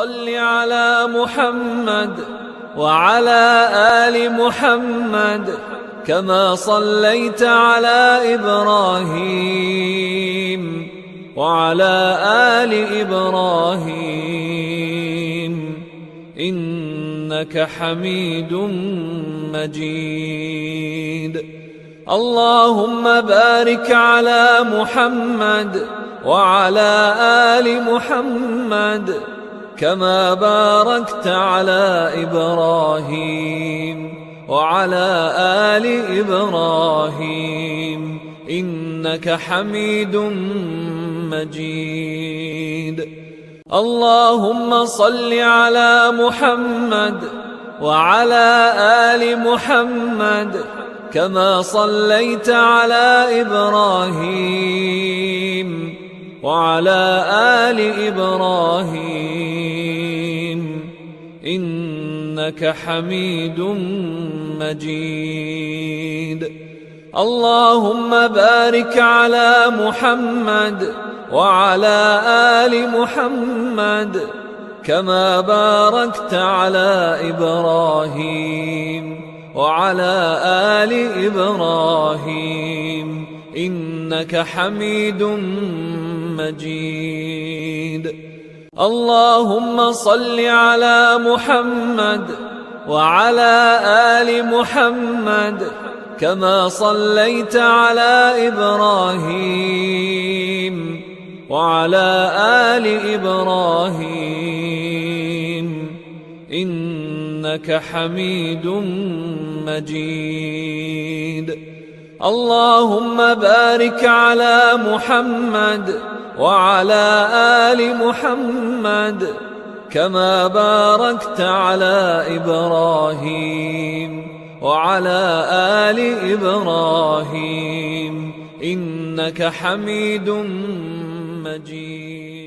صل على محمد وعلى آل محمد كما صليت على إبراهيم وعلى آل إبراهيم إنك حميد مجيد. اللهم بارك على محمد وعلى آل محمد كما باركت على إبراهيم وعلى آل إبراهيم إنك حميد مجيد. اللهم صل على محمد وعلى آل محمد كما صليت على إبراهيم وعلى آل إبراهيم إنك حميد مجيد. اللهم بارك على محمد وعلى آل محمد كما باركت على إبراهيم وعلى آل إبراهيم إنك حميد مجيد. اللهم صل على محمد وعلى آل محمد كما صليت على إبراهيم وعلى آل إبراهيم إنك حميد مجيد. اللهم بارك على محمد وعلى آل محمد كما باركت على إبراهيم وعلى آل إبراهيم إنك حميد مجيد.